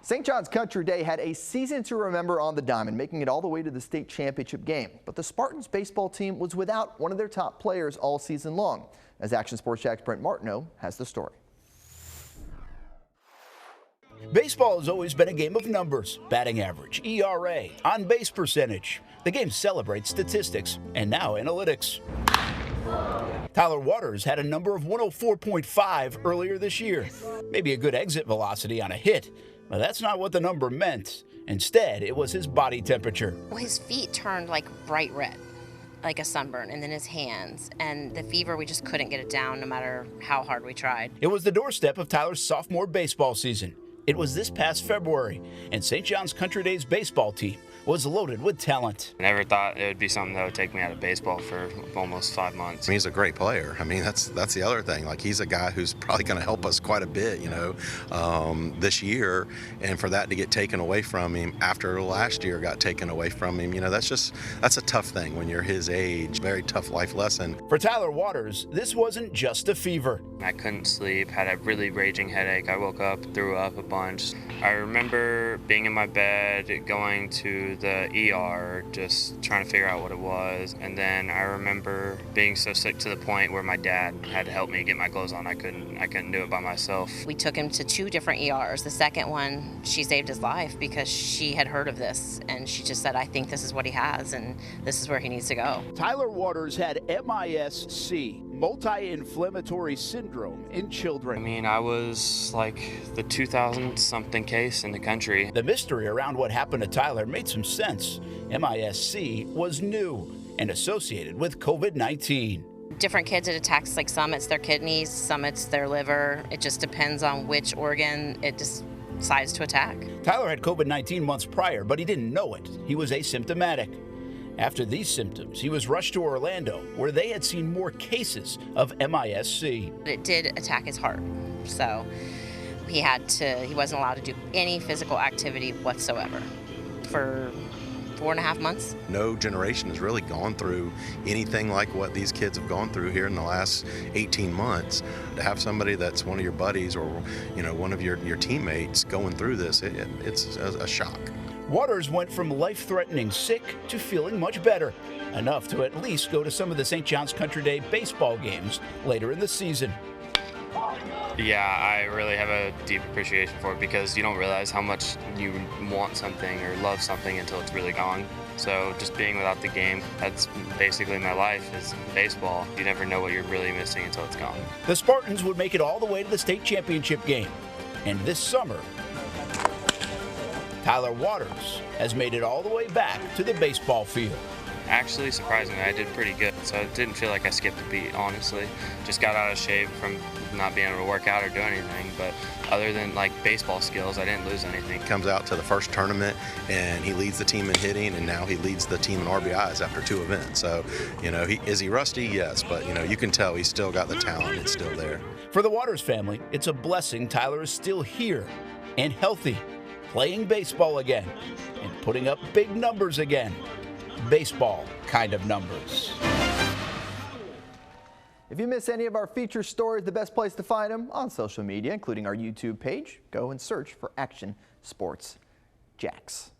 St. John's Country Day had a season to remember on the diamond, making it all the way to the state championship game. But the Spartans baseball team was without one of their top players all season long. As Action Sports Jax Brent Martineau has the story. Baseball has always been a game of numbers, batting average, ERA, on-base percentage. The game celebrates statistics and now analytics. Tyler Waters had a number of 104.5 earlier this year. Maybe a good exit velocity on a hit, but that's not what the number meant. Instead, it was his body temperature. Well, his feet turned like bright red, like a sunburn, and then his hands. And the fever, we just couldn't get it down no matter how hard we tried. It was the doorstep of Tyler's sophomore baseball season. It was this past February, and St. John's Country Day's baseball team was loaded with talent. I never thought it would be something that would take me out of baseball for almost 5 months. He's a great player. I mean, that's the other thing. Like, he's a guy who's probably going to help us quite a bit, this year. And for that to get taken away from him after last year got taken away from him, that's a tough thing when you're his age. Very tough life lesson. For Tyler Waters, this wasn't just a fever. I couldn't sleep, had a really raging headache. I woke up, threw up a bunch. I remember being in my bed, going to the ER, just trying to figure out what it was. And then I remember being so sick to the point where my dad had to help me get my clothes on. I couldn't do it by myself. We took him to 2 different ERs. The second one, she saved his life because she had heard of this, and she just said, I think this is what he has, and this is where he needs to go. Tyler Waters had MIS-C, multi-inflammatory syndrome in children. I mean, I was like the 2000-something case in the country. The mystery around what happened to Tyler made some sense. MIS-C was new and associated with COVID-19. Different kids, it attacks, like some it's their kidneys, some it's their liver. It just depends on which organ it decides to attack. Tyler had COVID-19 months prior, but he didn't know it. He was asymptomatic. After these symptoms, he was rushed to Orlando, where they had seen more cases of MIS-C. It did attack his heart, so he wasn't allowed to do any physical activity whatsoever for 4.5 months. No generation has really gone through anything like what these kids have gone through here in the last 18 months. To have somebody that's one of your buddies or one of your teammates going through this, it's a shock. Waters went from life-threatening sick to feeling much better, enough to at least go to some of the St. John's Country Day baseball games later in the season. Yeah, I really have a deep appreciation for it because you don't realize how much you want something or love something until it's really gone. So just being without the game, that's basically my life, is baseball. You never know what you're really missing until it's gone. The Spartans would make it all the way to the state championship game. And this summer, Tyler Waters has made it all the way back to the baseball field. Actually, surprisingly, I did pretty good, so it didn't feel like I skipped a beat, honestly. Just got out of shape from not being able to work out or do anything, but other than like baseball skills, I didn't lose anything. Comes out to the first tournament and he leads the team in hitting, and now he leads the team in RBIs after 2 events. So, is he rusty? Yes, but you can tell he's still got the talent. It's still there. For the Waters family, it's a blessing Tyler is still here and healthy, playing baseball again and putting up big numbers again. Baseball kind of numbers. If you miss any of our feature stories, the best place to find them on social media, including our YouTube page. Go and search for Action Sports Jax.